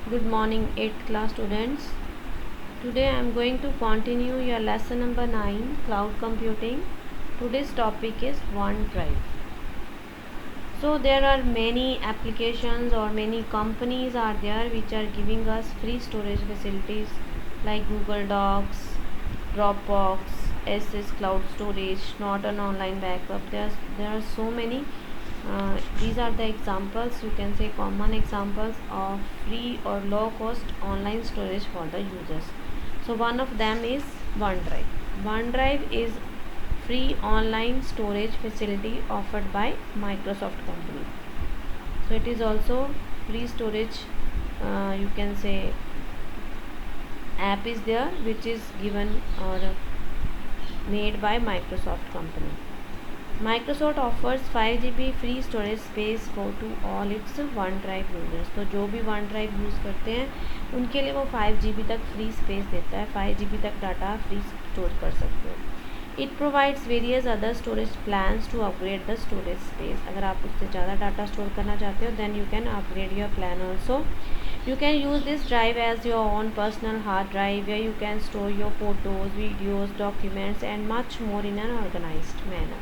Good morning 8th class students. Today I am going to continue your lesson number 9, cloud computing. Today's topic is OneDrive. So there are many applications or many companies are there which are giving us free storage facilities like Google Docs, Dropbox, SS Cloud Storage, Norton Online Backup. There are so many. These are the examples, you can say common examples of free or low cost online storage for the users. So one of them is OneDrive. OneDrive is free online storage facility offered by Microsoft company. So it is also free storage, you can say app is there which is given or made by Microsoft company. Microsoft offers 5 GB free storage space to all its OneDrive users. तो जो भी OneDrive use करते हैं उनके लिए वो 5 GB तक free space देता है, 5 GB तक डाटा फ्री स्टोर कर सकते हो. It provides various other storage plans to upgrade the storage space. अगर आप उससे ज़्यादा डाटा स्टोर करना चाहते हो then you can upgrade your plan also. You can use this drive as your own personal hard drive where you can store your photos, videos, documents and much more in an organized manner.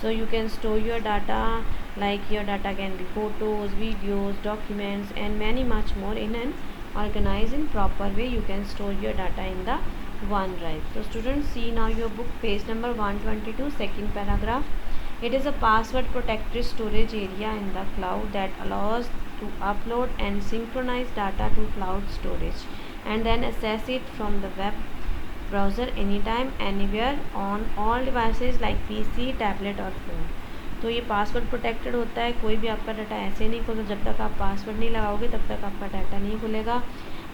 So you can store your data, like your data can be photos, videos, documents and many much more in an organized in proper way. You can store your data in the OneDrive. So students, see now your book page number 122, second paragraph. It is a password protected storage area in the cloud that allows to upload and synchronize data to cloud storage and then access it from the web browser anytime anywhere on all devices like PC, tablet और phone. तो ये password protected होता है, कोई भी आपका data ऐसे नहीं खुलेगा. जब तक आप पासवर्ड नहीं लगाओगे तब तक आपका डाटा नहीं खुलेगा.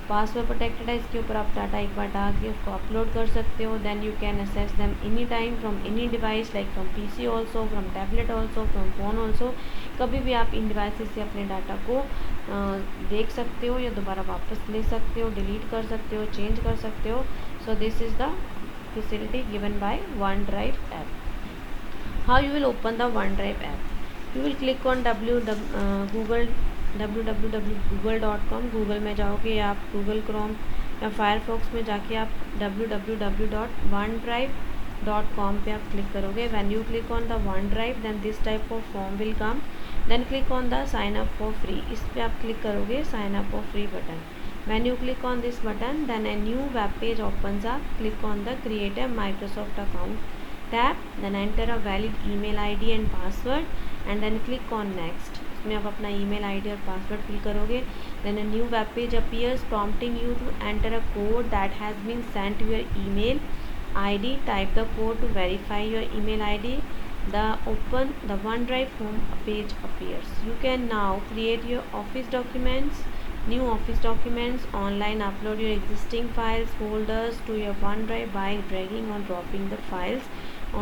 पासवर्ड प्रोटेक्टेड है, इसके ऊपर आप डाटा एक बार डाल के उसको अपलोड कर सकते हो. Then you can access them any time from any device like from PC also, from tablet also, from phone also. कभी भी आप इन डिवाइसेस से अपने डाटा को देख सकते हो या दोबारा वापस ले सकते हो, डिलीट कर सकते हो, चेंज कर सकते हो. So this is the facility given by OneDrive app. How you will open the OneDrive app? You will click on www.google.com. Google में जाओगे या आप गूगल क्रोम या फायरफॉक्स में जाके आप www.onedrive.com पे आप क्लिक करोगे. When you click on the OneDrive, then this type of form will come. Then click on the sign up for free. इस पे आप क्लिक करोगे sign up for free button. When you click on this button, then a new web page opens up. Click on the create a Microsoft account tab, then enter a valid email ID and password and then click on next. इसमें आप अपना email ID और password fill करोगे. Then a new web page appears prompting you to enter a code that has been sent to your email ID. Type the code to verify your email ID. The OneDrive home page appears. You can now create your office documents, new office documents, online upload your existing files, folders to your OneDrive by dragging or dropping the files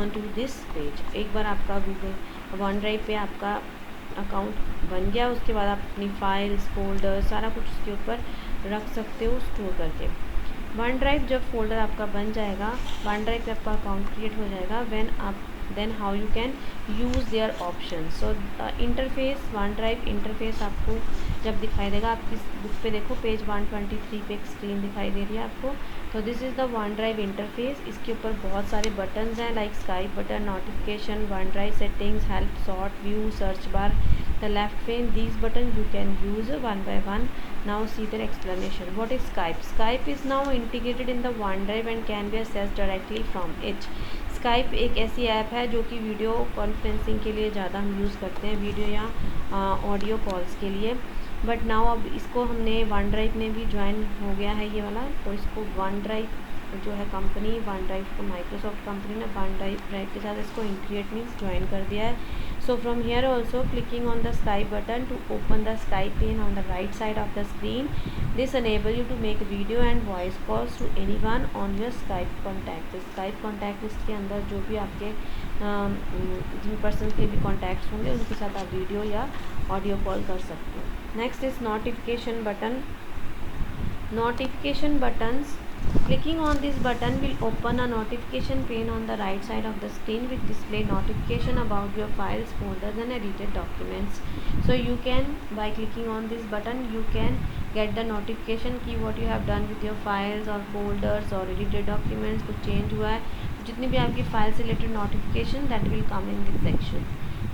onto this page. एक बार आपका Google OneDrive पे आपका account बन गया, उसके बाद आप अपनी फाइल्स, फोल्डर सारा कुछ उसके ऊपर रख सकते हो स्टोर करके. OneDrive जब फोल्डर आपका बन जाएगा, OneDrive पे आपका अकाउंट क्रिएट हो जाएगा. then how you can use their options. So interface, OneDrive interface आपको जब दिखाई देगा, आप इस बुक पे देखो पेज 123 पे एक स्क्रीन दिखाई दे रही है आपको. तो this is the OneDrive interface. इसके ऊपर बहुत सारे बटन्स हैं like Skype button, notification, OneDrive settings, help, sort, view, search bar, the left pane. These buttons you can use one by one. Now see their explanation. What is Skype? Skype is now integrated in the OneDrive and can be accessed directly from it. Skype एक ऐसी app है जो कि video conferencing के लिए ज़्यादा हम use करते हैं, वीडियो या ऑडियो कॉल्स के लिए. बट नाउ अब इसको हमने OneDrive में भी ज्वाइन हो गया है ये वाला. तो इसको OneDrive जो है कंपनी, OneDrive को माइक्रोसॉफ्ट कंपनी ने OneDrive के साथ इसको इंटीग्रेट मीन्स ज्वाइन कर दिया है. So from here also clicking on the Skype button to open the Skype pane on the right side of the screen. This enable you to make video and voice calls to anyone on your Skype contact. Skype contact list के अंदर जो भी आपके जिन person के भी contacts होंगे उनके साथ आप वीडियो या ऑडियो कॉल कर सकते हो. Next is notification button. Notification buttons. Clicking on this button will open a notification pane on the right side of the screen which display notification about your files, folders and edited documents. So you can, by clicking on this button, you can get the notification कि what you have done with your files or folders or edited documents, कुछ change हुआ है, जितनी भी आपकी file से related notification that will come in this section.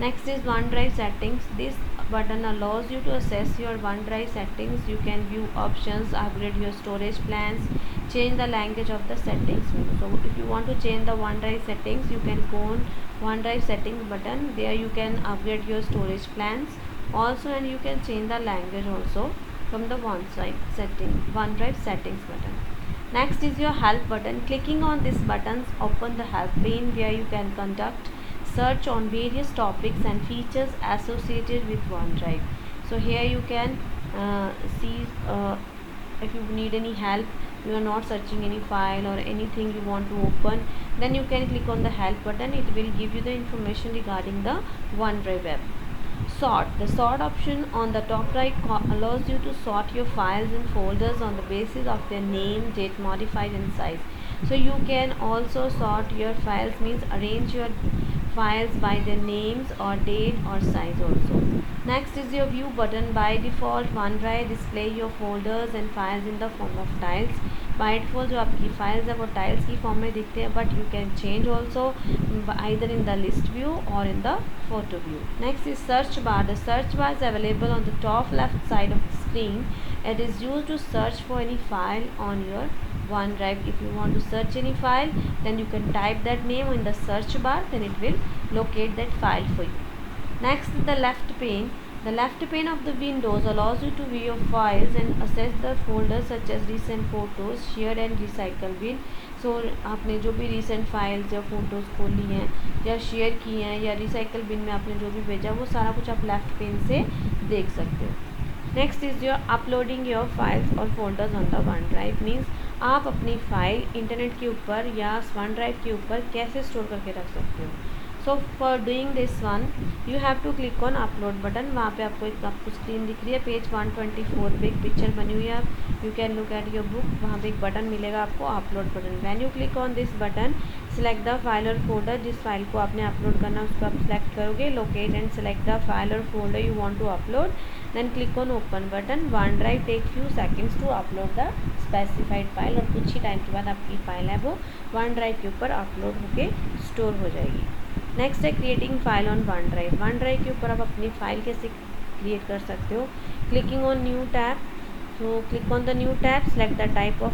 Next is OneDrive settings. This button allows you to access your OneDrive settings. You can view options, upgrade your storage plans, change the language of the settings menu. So if you want to change the OneDrive settings, you can go on OneDrive settings button. There you can upgrade your storage plans also, and you can change the language also from the OneDrive settings button. Next is your help button. Clicking on this button open the help pane where you can conduct search on various topics and features associated with OneDrive. So here you can see if you need any help, you are not searching any file or anything you want to open, then you can click on the help button. It will give you the information regarding the OneDrive app. Sort. The sort option on the top right allows you to sort your files and folders on the basis of their name, date modified and size. So you can also sort your files, means arrange your files by their names or date or size also. Next is your view button. By default OneDrive display your folders and files in the form of tiles. By default जो आपकी files है वो tiles की form में दिखते हैं, but you can change also either in the list view और in the photo view. Next is search bar. The search bar is available on the top left side of the screen. It is used to search for any file on your OneDrive. If you want to search any file, then you can type that name in the search bar, then it will locate that file for you. Next is the left pane. The left pane of the Windows allows you to view your files and access the folders such as recent photos, shared and recycle bin. So आपने जो भी recent files या photos खोली हैं या share की हैं या recycle bin में आपने जो भी भेजा वो सारा कुछ आप left pane से देख सकते हो. Next is your uploading your files और folders on the OneDrive. Means आप अपनी फ़ाइल इंटरनेट के ऊपर या OneDrive के ऊपर कैसे स्टोर करके रख सकते हो. So for doing this one you have to click on upload button. वहाँ पे आपको स्क्रीन दिख रही है. पेज 124 पे एक पिक्चर बनी हुई है. आप you can look at your book. वहाँ पे एक बटन मिलेगा आपको, upload button. When you click on this button select the file और फोल्डर. जिस फाइल को आपने अपलोड करना उसको आप सिलेक्ट करोगे. Locate and select the file और folder you want to upload. Then click on open button. OneDrive take few seconds to upload the specified file और कुछ ही टाइम के बाद आपकी फाइल है वो OneDrive के ऊपर अपलोड होके स्टोर हो जाएगी. नेक्स्ट है creating file on OneDrive. OneDrive के ऊपर आप अपनी फाइल कैसे क्रिएट कर सकते हो. Clicking on new tab. So click on the new tab, select the type of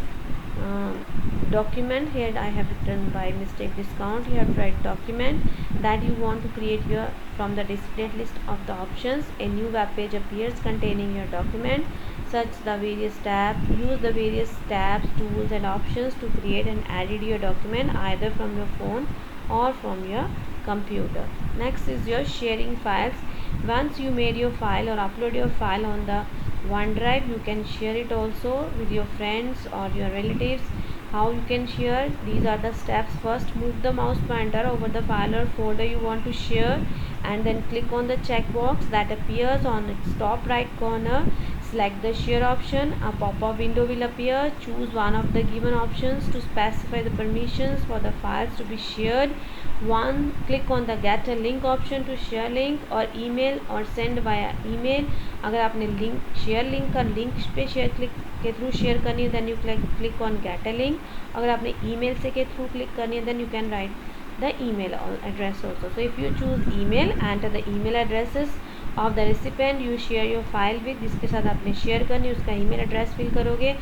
document. Here I have written by mistake discount. You have to write document that you want to create your from the displayed list of the options. A new web page appears containing your document. Search the various tabs. Use the various tabs, tools and options to create and edit your document either from your phone or from your computer. Next is your sharing files. Once you made your file or upload your file on the OneDrive, you can share it also with your friends or your relatives. How you can share? These are the steps. First, move the mouse pointer over the file or folder you want to share and then click on the checkbox that appears on its top right corner. Select the share option. A pop-up window will appear. Choose one of the given options to specify the permissions for the files to be shared. Click on the get a link option to share link or email or send via email. अगर आपने link share link का link पे share click के through share करनी है then you click on get a link. अगर आपने email से के थ्रू क्लिक करनी है then you can write the email address also. So if you choose email, enter the email addresses of the recipient you share your file with. जिसके साथ आपने share करनी है उसका email address fill करोगे.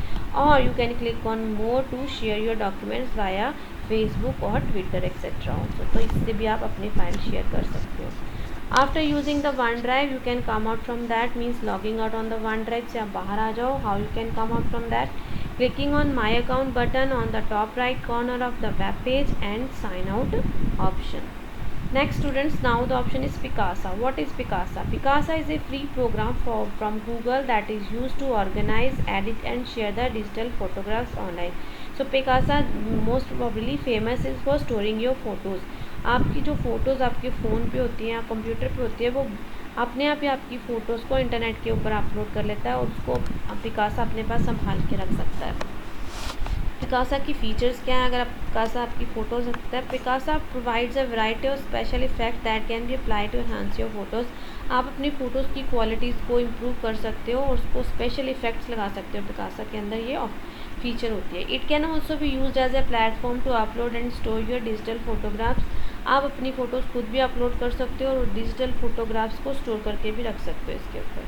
और you can click on more to share your documents via Facebook और Twitter etc. also. तो इससे भी आप अपनी फाइल शेयर कर सकते हो. After using the OneDrive you can come out from that, means logging out on the OneDrive से आप बाहर आ जाओ. How you can come out from that? Clicking on my account button on the top right corner of the web page and sign out option. Next students, now the option is Picasa. What is Picasa? Picasa is a free program from Google that is used to organize, edit and share the digital photographs online. So Picasa most probably famous is for storing your photos. आपकी जो photos आपके phone पे होती हैं या computer पे होती है वो अपने आप ही आपकी फ़ोटोज़ को इंटरनेट के ऊपर अपलोड कर लेता है और उसको पिकासा अपने पास संभाल के रख सकता है. पिकासा की फीचर्स क्या हैं? अगर आप पिकासा आपकी फ़ोटोज़ रखता है, Picasa provides a variety of special effect that can be apply to enhance your photos. आप अपनी फ़ोटोज़ की क्वालिटीज़ को इम्प्रूव कर सकते हो और उसको स्पेशल इफेक्ट्स लगा सकते हो। पिकासा के अंदर ये फीचर होती है। It can also be use as a platform to upload and store your digital photographs. आप अपनी फ़ोटोज़ खुद भी अपलोड कर सकते हो और डिजिटल फोटोग्राफ्स को स्टोर करके भी रख सकते हो इसके ऊपर।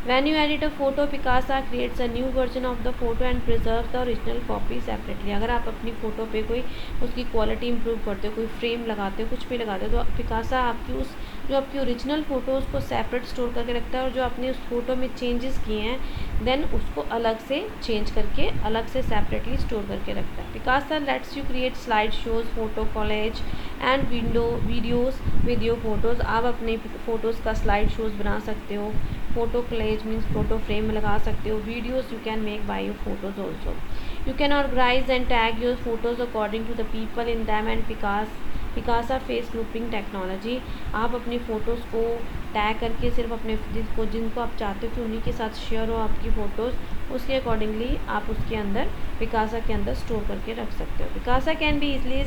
When you edit a photo, Picasa creates a new version of the photo and preserves the original copy separately. अगर आप अपनी फ़ोटो पे कोई उसकी क्वालिटी इंप्रूव करते हो, कोई फ्रेम लगाते हो, कुछ भी लगाते हो, तो पिकासा आपकी उस जो आपकी ओरिजिनल फ़ोटो उसको सेपरेट स्टोर करके रखता है और जो आपने उस फ़ोटो में चेंजेस किए हैं देन उसको अलग से चेंज करके अलग से सेपरेटली स्टोर करके रखता है। Picasa lets you create slide shows, photo collage and videos with your photos. आप अपने फ़ोटोज़ का स्लाइड शोज़ बना सकते हो, photo collage means photo frame लगा सकते हो, videos you can make by your photos also. You can organize and tag your photos according to the people in them and Picasa face grouping technology. आप अपनी photos को tag करके सिर्फ अपने जिनको आप चाहते हो कि उन्हीं के साथ शेयर हो आपकी फ़ोटोज़, उसके अकॉर्डिंगली आप उसके अंदर पिकासा के अंदर स्टोर करके रख सकते हो। Picasa can be easily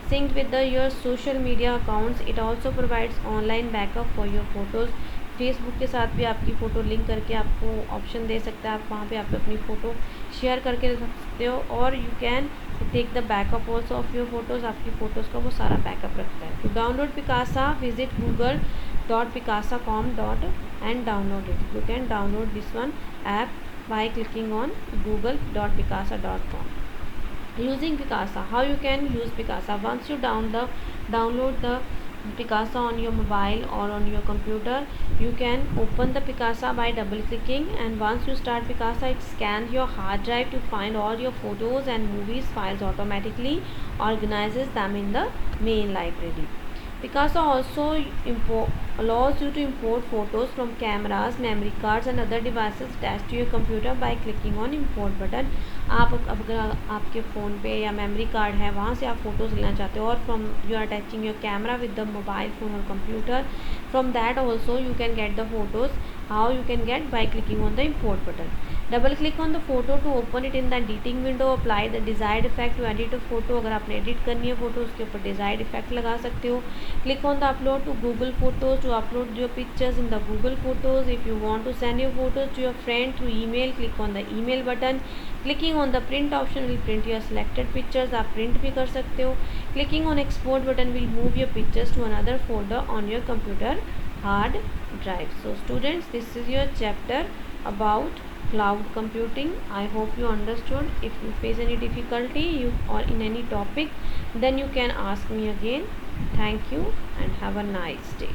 synced with your social media accounts. It also provides online backup for your photos. Facebook के साथ भी आपकी फ़ोटो लिंक करके आपको ऑप्शन दे सकता है, आप वहाँ पे आप अपनी फ़ोटो शेयर करके रख सकते हो और you can take the backup also of your photos. आपकी फ़ोटोज़ का वो सारा बैकअप रखता है। To download Picasa visit google.picasa.com and download it. You can download this one app by clicking on google.picasa.com. Using Picasa, how you can use Picasa? Once you download the Picasa on your mobile or on your computer, you can open the Picasa by double clicking, and once you start Picasa, it scans your hard drive to find all your photos and movies files, automatically organizes them in the main library. Picasa also allows you to import photos from cameras, memory cards and other devices attached to your computer by clicking on import button. आप अगर आपके phone पे या memory card है वहाँ से आप photos लेना चाहते हो और from you are attaching your camera with the mobile phone और computer, from that also you can get the photos. How you can get? By clicking on the import button. Double click on the photo to open it in the editing window. Apply the desired effect to edit a photo. अगर आपने edit करनी है photo उसके ऊपर desired effect लगा सकते हो. Click on the upload to Google Photos to upload your pictures in the Google Photos. If you want to send your photos to your friend through email, click on the email button. Clicking on the print option will print your selected pictures. आप print भी कर सकते हो. Clicking on export button will move your pictures to another folder on your computer hard drive. So students, this is your chapter about cloud computing. I hope you understood. If you face any difficulty or in any topic, then you can ask me again. Thank you and have a nice day.